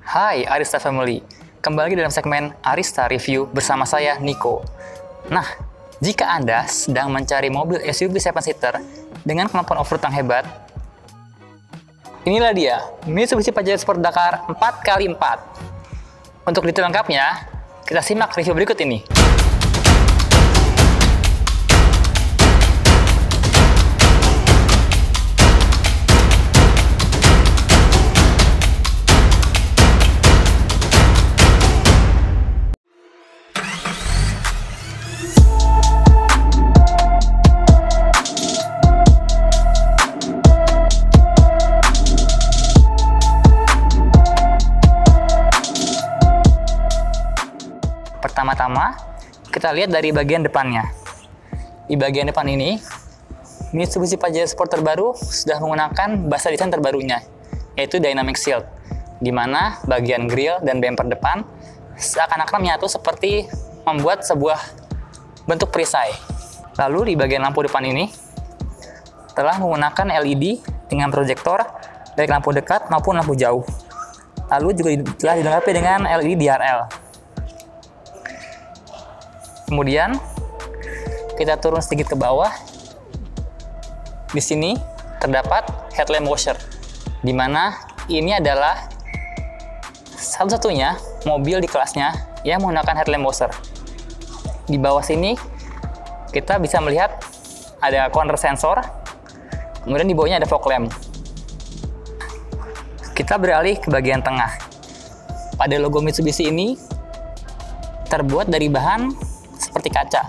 Hai Arista Family, kembali dalam segmen Arista Review bersama saya Niko. Nah, jika Anda sedang mencari mobil SUV 7-seater dengan kemampuan off-road yang hebat, inilah dia, Mitsubishi Pajero Sport Dakar 4x4. Untuk detail lengkapnya, kita simak review berikut ini. Pertama-tama, kita lihat dari bagian depannya. Di bagian depan ini, Mitsubishi Pajero Sport terbaru sudah menggunakan basa desain terbarunya, yaitu Dynamic Shield, di mana bagian grill dan bumper depan seakan-akan menyatu seperti membuat sebuah bentuk perisai. Lalu di bagian lampu depan ini, telah menggunakan LED dengan proyektor, baik lampu dekat maupun lampu jauh. Lalu juga telah dilengkapi dengan LED DRL. Kemudian kita turun sedikit ke bawah. Di sini terdapat headlamp washer, di mana ini adalah satu-satunya mobil di kelasnya yang menggunakan headlamp washer. Di bawah sini kita bisa melihat ada corner sensor, kemudian di bawahnya ada fog lamp. Kita beralih ke bagian tengah. Pada logo Mitsubishi ini terbuat dari bahan seperti kaca,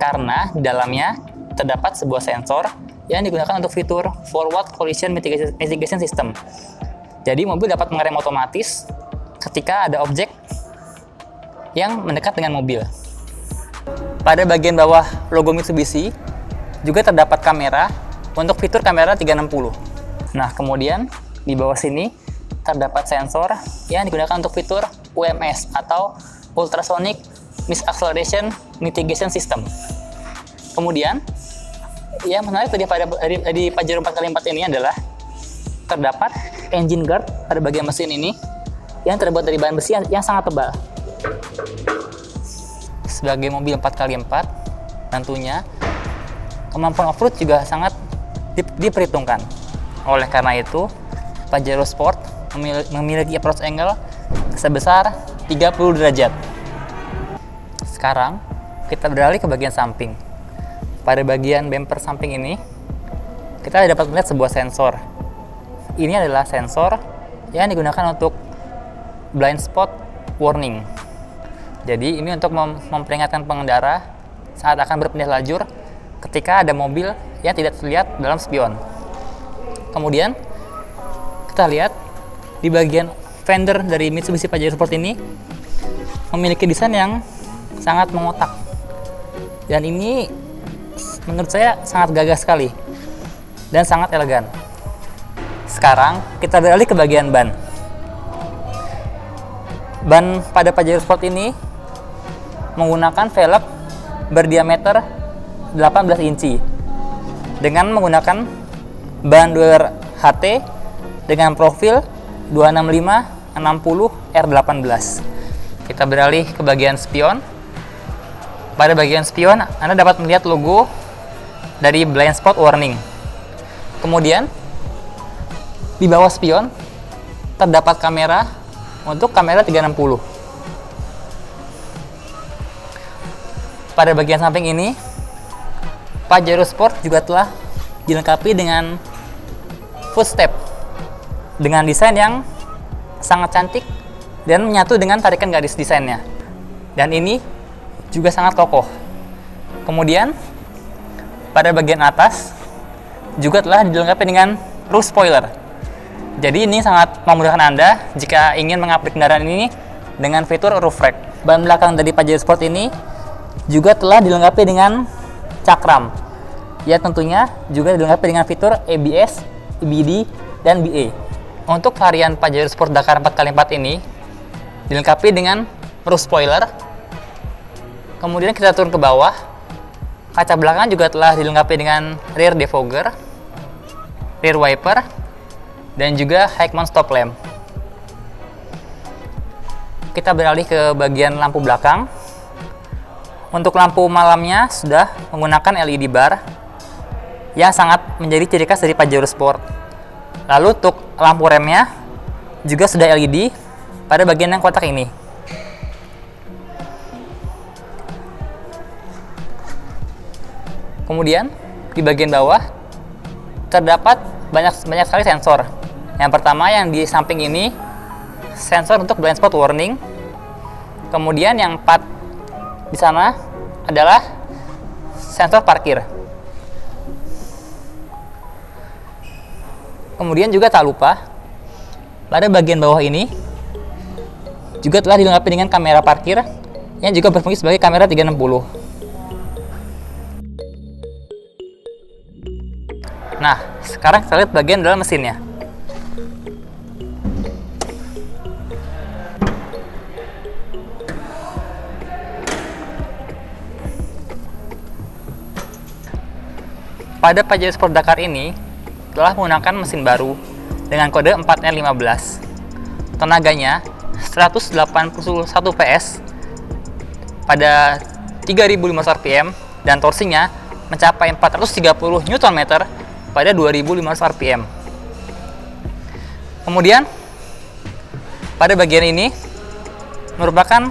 karena di dalamnya terdapat sebuah sensor yang digunakan untuk fitur Forward Collision Mitigation System. Jadi mobil dapat mengerem otomatis ketika ada objek yang mendekat dengan mobil. Pada bagian bawah logo Mitsubishi juga terdapat kamera untuk fitur kamera 360. Nah, kemudian di bawah sini terdapat sensor yang digunakan untuk fitur UMS atau Ultrasonic Misacceleration Mitigation System. Kemudian, yang menarik di Pajero 4x4 ini adalah terdapat engine guard pada bagian mesin ini yang terbuat dari bahan besi yang sangat tebal. Sebagai mobil 4x4, tentunya kemampuan off-road juga sangat diperhitungkan. Oleh karena itu, Pajero Sport memiliki approach angle sebesar 30 derajat. Sekarang, kita beralih ke bagian samping. Pada bagian bumper samping ini, kita dapat melihat sebuah sensor. Ini adalah sensor yang digunakan untuk blind spot warning. Jadi, ini untuk memperingatkan pengendara saat akan berpindah lajur ketika ada mobil yang tidak terlihat dalam spion. Kemudian, kita lihat di bagian fender dari Mitsubishi Pajero Sport ini memiliki desain yang sangat mengotak, dan ini menurut saya sangat gagah sekali dan sangat elegan. Sekarang kita beralih ke bagian ban. Ban pada Pajero Sport ini menggunakan velg berdiameter 18 inci dengan menggunakan ban dweller HT dengan profil 265/60 R18. Kita beralih ke bagian spion. Pada bagian spion, Anda dapat melihat logo dari blind spot warning. Kemudian, di bawah spion terdapat kamera untuk kamera 360. Pada bagian samping ini, Pajero Sport juga telah dilengkapi dengan footstep dengan desain yang sangat cantik dan menyatu dengan tarikan garis desainnya. Dan ini juga sangat kokoh. Kemudian, pada bagian atas juga telah dilengkapi dengan roof spoiler. Jadi ini sangat memudahkan Anda jika ingin mengupgrade kendaraan ini dengan fitur roof rack. Ban belakang dari Pajero Sport ini juga telah dilengkapi dengan cakram. Ya, tentunya juga dilengkapi dengan fitur ABS, EBD, dan BA. Untuk varian Pajero Sport Dakar 4x4 ini dilengkapi dengan roof spoiler. Kemudian kita turun ke bawah, kaca belakang juga telah dilengkapi dengan rear defogger, rear wiper, dan juga high mount stop lamp. kita beralih ke bagian lampu belakang. Untuk lampu malamnya sudah menggunakan LED bar yang sangat menjadi ciri khas dari Pajero Sport. Lalu untuk lampu remnya juga sudah LED pada bagian yang kotak ini. Kemudian di bagian bawah terdapat banyak sekali sensor. Yang pertama yang di samping ini sensor untuk blind spot warning. Kemudian yang 4 di sana adalah sensor parkir. Kemudian juga tak lupa pada bagian bawah ini juga telah dilengkapi dengan kamera parkir yang juga berfungsi sebagai kamera 360. Nah, sekarang kita lihat bagian dalam mesinnya. Pada Pajero Sport Dakar ini telah menggunakan mesin baru dengan kode 4N15. Tenaganya 181 PS pada 3.500 rpm dan torsinya mencapai 430 Nm pada 2.500 rpm. Kemudian pada bagian ini merupakan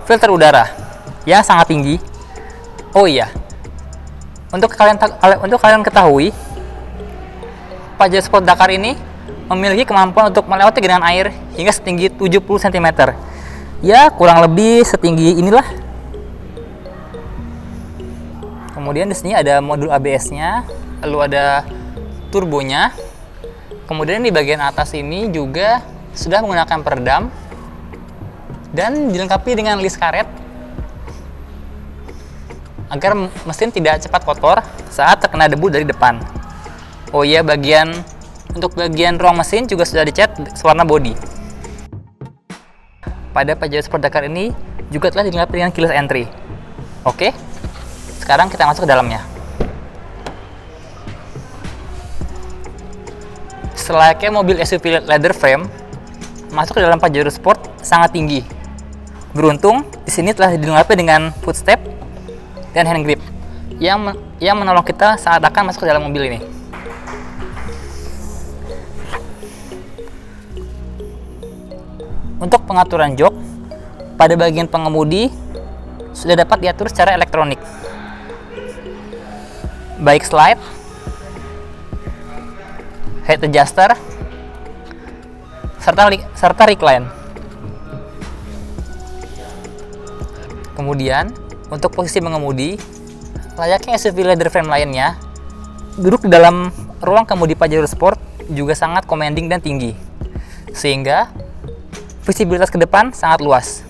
filter udara yang sangat tinggi. Oh iya, untuk kalian ketahui, Pajero Sport Dakar ini memiliki kemampuan untuk melewati genangan air hingga setinggi 70 cm. Ya, kurang lebih setinggi inilah. Kemudian di sini ada modul ABS-nya, lalu ada turbonya. Kemudian di bagian atas ini juga sudah menggunakan peredam dan dilengkapi dengan list karet agar mesin tidak cepat kotor saat terkena debu dari depan. Oh iya, untuk bagian ruang mesin juga sudah dicat warna bodi. Pada Pajero Sport Dakar ini juga telah dilengkapi dengan keyless entry. Oke, sekarang kita masuk ke dalamnya. Selayaknya mobil SUV leather frame, masuk ke dalam Pajero Sport sangat tinggi. Beruntung di sini telah dilengkapi dengan footstep dan hand grip yang menolong kita saat akan masuk ke dalam mobil ini. Untuk pengaturan jok pada bagian pengemudi sudah dapat diatur secara elektronik, baik slide, head adjuster, serta recline. Kemudian untuk posisi mengemudi, layaknya SUV leather frame lainnya, duduk di dalam ruang kemudi Pajero Sport juga sangat commanding dan tinggi, sehingga visibilitas ke depan sangat luas.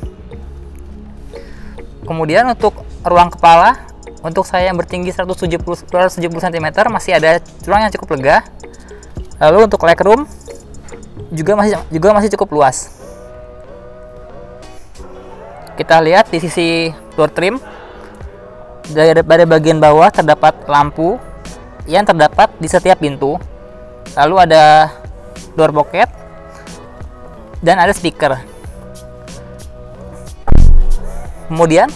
Kemudian untuk ruang kepala, untuk saya yang bertinggi 170 cm masih ada ruang yang cukup lega. Lalu untuk legroom juga masih cukup luas. Kita lihat di sisi door trim, pada bagian bawah terdapat lampu yang terdapat di setiap pintu. Lalu ada door pocket dan ada speaker. Kemudian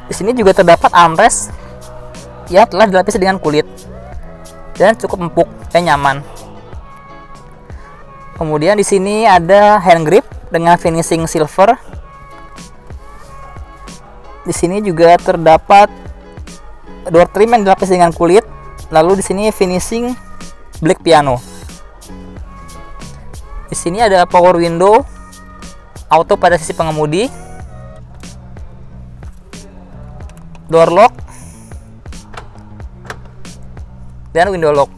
di sini juga terdapat armrest yang telah dilapisi dengan kulit dan cukup empuk dan nyaman. Kemudian di sini ada hand grip dengan finishing silver. Di sini juga terdapat door trim yang dilapisi dengan kulit. Lalu di sini finishing black piano. Di sini ada power window auto pada sisi pengemudi, door lock, dan window lock.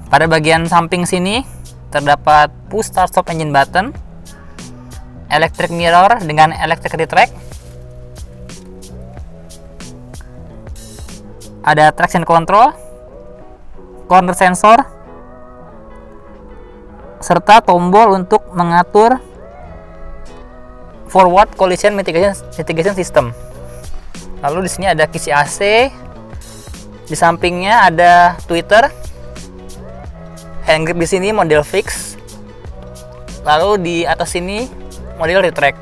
Pada bagian samping sini terdapat push start stop engine button, electric mirror dengan electric retract, ada traction control, corner sensor, serta tombol untuk mengatur forward collision mitigation system. Lalu di sini ada kisi AC, di sampingnya ada tweeter, hand grip di sini model fix. Lalu di atas sini model retract.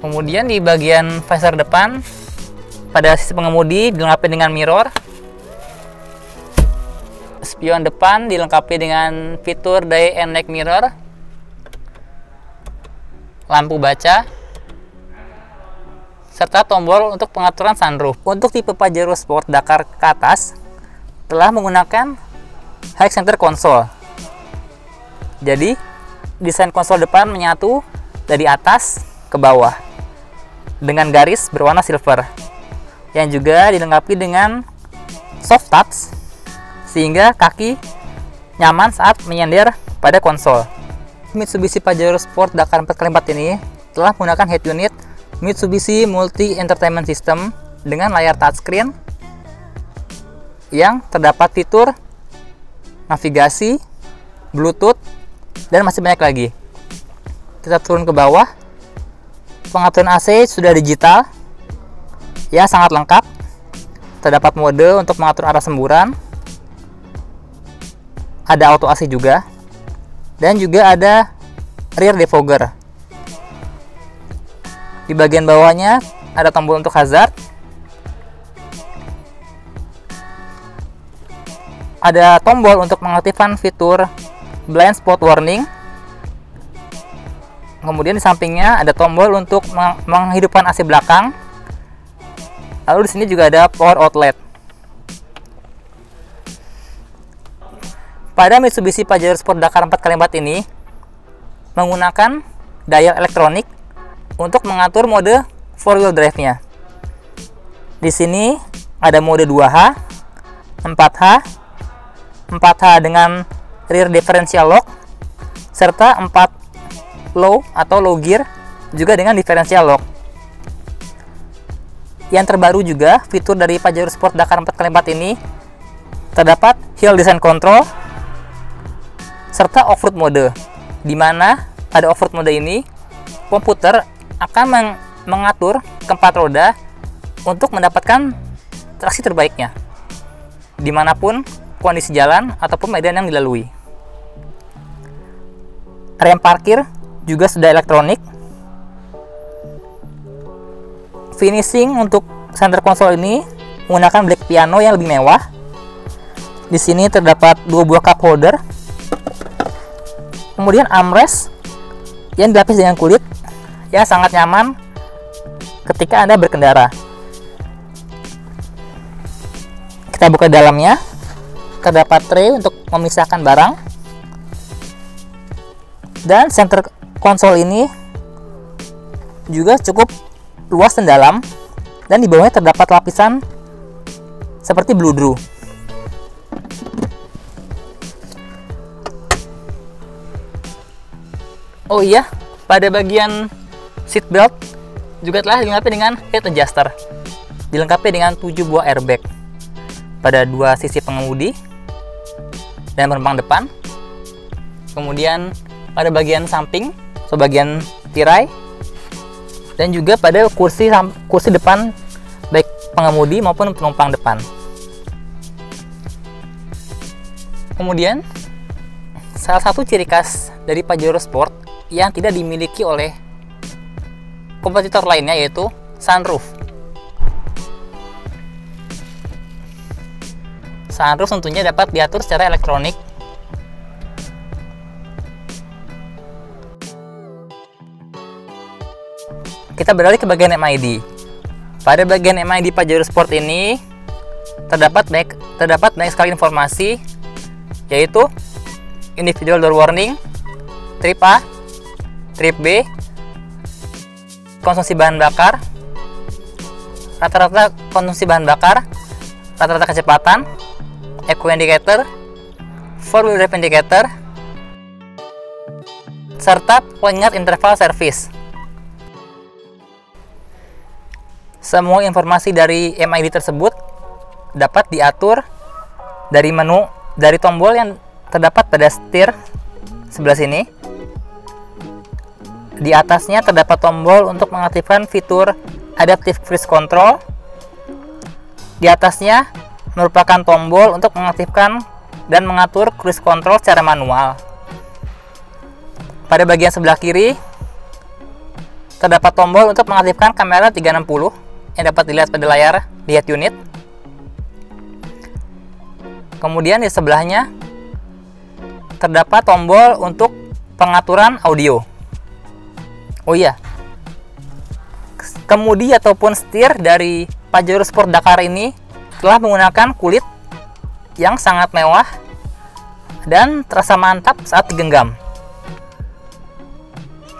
Kemudian di bagian visor depan pada sisi pengemudi dilengkapi dengan mirror. Spion depan dilengkapi dengan fitur day and night mirror, lampu baca, serta tombol untuk pengaturan sunroof. Untuk tipe Pajero Sport Dakar ke atas telah menggunakan high center console. Jadi desain konsol depan menyatu dari atas ke bawah dengan garis berwarna silver yang juga dilengkapi dengan soft touch sehingga kaki nyaman saat menyender pada konsol. Mitsubishi Pajero Sport Dakar 4x4 ini telah menggunakan head unit Mitsubishi Multi Entertainment System dengan layar touchscreen yang terdapat fitur navigasi, Bluetooth, dan masih banyak lagi. Kita turun ke bawah. Pengaturan AC sudah digital, ya sangat lengkap. Terdapat mode untuk mengatur arah semburan, ada auto AC juga, dan juga ada rear defogger. Di bagian bawahnya ada tombol untuk hazard, ada tombol untuk mengaktifkan fitur blind spot warning. Kemudian di sampingnya ada tombol untuk menghidupkan AC belakang. Lalu di sini juga ada power outlet. Pada Mitsubishi Pajero Sport Dakar 4x4 ini menggunakan dial elektronik untuk mengatur mode 4-wheel drive-nya. Di sini ada mode 2H, 4H, 4H dengan rear differential lock, serta 4 low atau low gear juga dengan differential lock. Yang terbaru juga fitur dari Pajero Sport Dakar 4x4 ini terdapat hill descent control serta off-road mode, di mana pada off-road mode ini komputer akan mengatur keempat roda untuk mendapatkan traksi terbaiknya dimanapun kondisi jalan ataupun medan yang dilalui. Rem parkir juga sudah elektronik. Finishing untuk center console ini menggunakan black piano yang lebih mewah. Di sini terdapat 2 buah cup holder. Kemudian armrest yang dilapis dengan kulit, ya sangat nyaman ketika Anda berkendara. Kita buka dalamnya. Terdapat tray untuk memisahkan barang. Dan center konsol ini juga cukup luas dan dalam, dan di bawahnya terdapat lapisan seperti bludru. Oh iya, pada bagian seat belt juga telah dilengkapi dengan head adjuster, dilengkapi dengan 7 buah airbag pada 2 sisi pengemudi dan penumpang depan. Kemudian pada bagian samping, bagian tirai, dan juga pada kursi depan baik pengemudi maupun penumpang depan. Kemudian salah satu ciri khas dari Pajero Sport yang tidak dimiliki oleh kompetitor lainnya yaitu sunroof. Sunroof tentunya dapat diatur secara elektronik. Kita beralih ke bagian MID. Pada bagian MID Pajero Sport ini terdapat banyak sekali informasi, yaitu individual door warning, trip A, trip B, konsumsi bahan bakar, rata-rata konsumsi bahan bakar, rata-rata kecepatan, eco indicator, 4-wheel drive indicator, serta pengingat interval service. Semua informasi dari MID tersebut dapat diatur dari menu, dari tombol yang terdapat pada setir sebelah sini. Di atasnya terdapat tombol untuk mengaktifkan fitur Adaptive Cruise Control. Di atasnya merupakan tombol untuk mengaktifkan dan mengatur cruise control secara manual. Pada bagian sebelah kiri terdapat tombol untuk mengaktifkan kamera 360 yang dapat dilihat pada layar di head unit. Kemudian di sebelahnya terdapat tombol untuk pengaturan audio. Oh iya, kemudi ataupun setir dari Pajero Sport Dakar ini telah menggunakan kulit yang sangat mewah dan terasa mantap saat digenggam.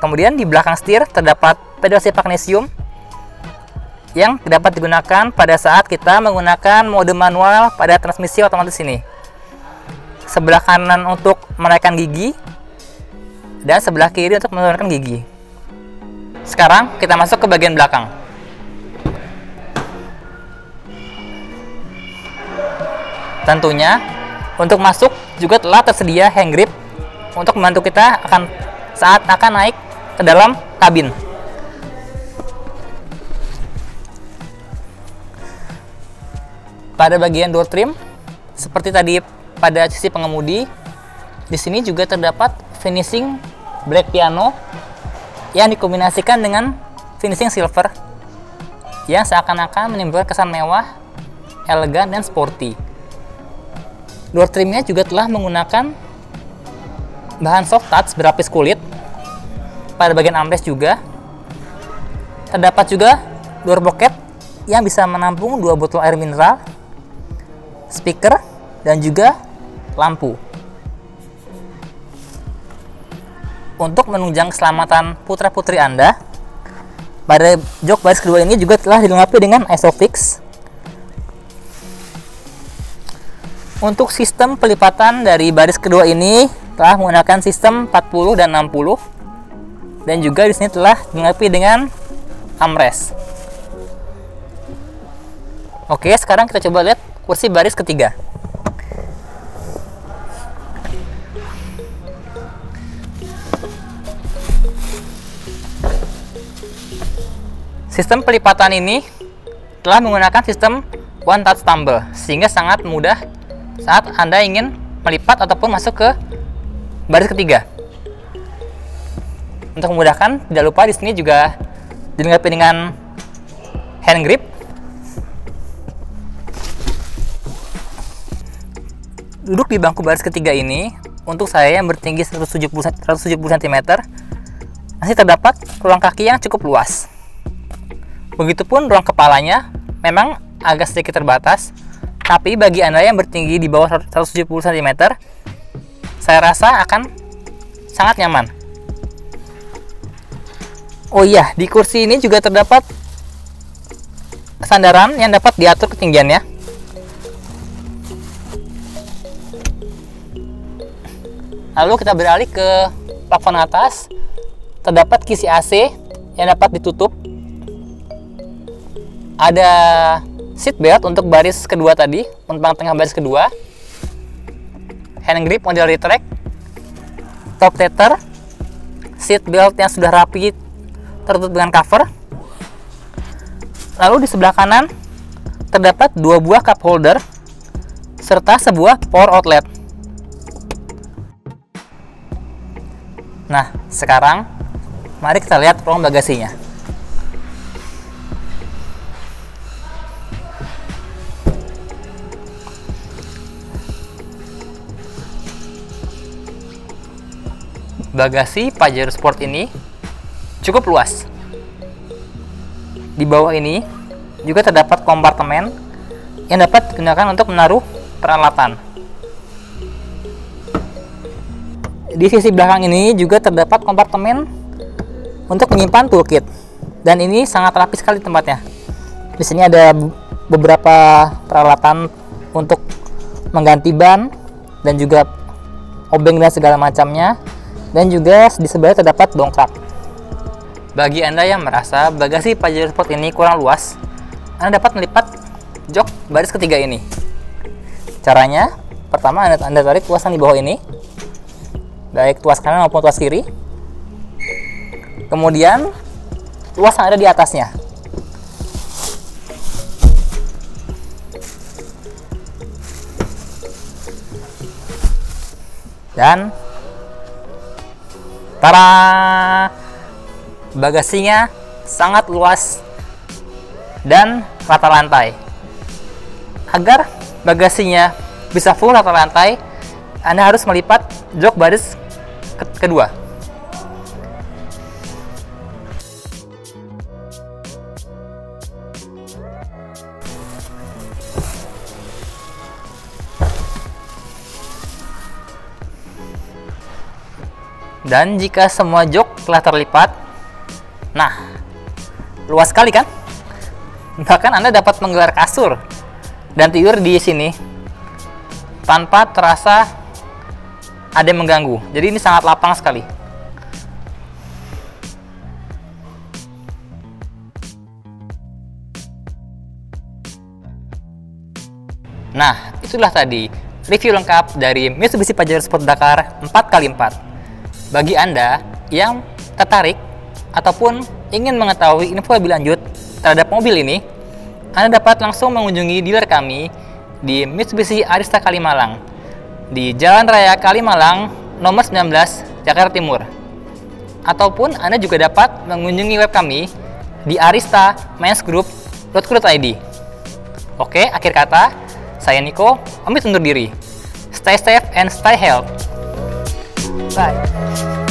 Kemudian di belakang setir terdapat pedal shift magnesium yang dapat digunakan pada saat kita menggunakan mode manual pada transmisi otomatis ini. Sebelah kanan untuk menaikkan gigi dan sebelah kiri untuk menurunkan gigi. Sekarang kita masuk ke bagian belakang. Tentunya untuk masuk juga telah tersedia hand grip untuk membantu kita saat akan naik ke dalam kabin. Pada bagian door trim, seperti tadi pada sisi pengemudi, di sini juga terdapat finishing black piano yang dikombinasikan dengan finishing silver yang seakan-akan menimbulkan kesan mewah, elegan, dan sporty. Door trimnya juga telah menggunakan bahan soft touch berlapis kulit. Pada bagian armrest juga terdapat juga door pocket yang bisa menampung 2 botol air mineral, speaker, dan juga lampu. Untuk menunjang keselamatan putra-putri Anda, pada jok baris kedua ini juga telah dilengkapi dengan ISOFIX. Untuk sistem pelipatan dari baris kedua ini telah menggunakan sistem 40 dan 60, dan juga di sini telah dilengkapi dengan armrest. Oke, sekarang kita coba lihat kursi baris ketiga. Sistem pelipatan ini telah menggunakan sistem one touch tumble sehingga sangat mudah saat Anda ingin melipat ataupun masuk ke baris ketiga. Untuk memudahkan, tidak lupa di sini juga dilengkapi dengan hand grip. Duduk di bangku baris ketiga ini, untuk saya yang bertinggi 170 cm, masih terdapat ruang kaki yang cukup luas. Begitupun ruang kepalanya memang agak sedikit terbatas, tapi bagi Anda yang bertinggi di bawah 170 cm, saya rasa akan sangat nyaman. Oh iya, di kursi ini juga terdapat sandaran yang dapat diatur ketinggiannya. Lalu kita beralih ke plafon atas. Terdapat kisi AC yang dapat ditutup. Ada seat belt untuk baris kedua tadi, untuk tengah baris kedua. Hand grip model retract, top tether, seat belt yang sudah rapi tertutup dengan cover. Lalu di sebelah kanan terdapat 2 buah cup holder serta sebuah power outlet. Nah, sekarang mari kita lihat ruang bagasinya. Bagasi Pajero Sport ini cukup luas. Di bawah ini juga terdapat kompartemen yang dapat digunakan untuk menaruh peralatan. Di sisi belakang ini juga terdapat kompartemen untuk menyimpan toolkit, dan ini sangat rapi sekali tempatnya. Di sini ada beberapa peralatan untuk mengganti ban dan juga obeng dan segala macamnya, dan juga di sebelah terdapat dongkrak. Bagi Anda yang merasa bagasi Pajero Sport ini kurang luas, Anda dapat melipat jok baris ketiga ini. Caranya, pertama Anda tarik tuas yang di bawah ini, baik tuas kanan maupun tuas kiri. Kemudian tuas yang ada di atasnya. Dan Tara! Bagasinya sangat luas dan rata lantai. Agar bagasinya bisa full rata lantai, Anda harus melipat jok baris kedua. Dan jika semua jok telah terlipat, nah, luas sekali kan? Bahkan Anda dapat menggelar kasur dan tidur di sini tanpa terasa ada yang mengganggu. Jadi ini sangat lapang sekali. Nah, itulah tadi review lengkap dari Mitsubishi Pajero Sport Dakar 4x4. Bagi Anda yang tertarik ataupun ingin mengetahui info lebih lanjut terhadap mobil ini, Anda dapat langsung mengunjungi dealer kami di Mitsubishi Arista Kalimalang di Jalan Raya Kalimalang nomor 19 Jakarta Timur. Ataupun Anda juga dapat mengunjungi web kami di arista-group.co.id. Oke, akhir kata, saya Niko, pamit undur diri. Stay safe and stay healthy. Bye.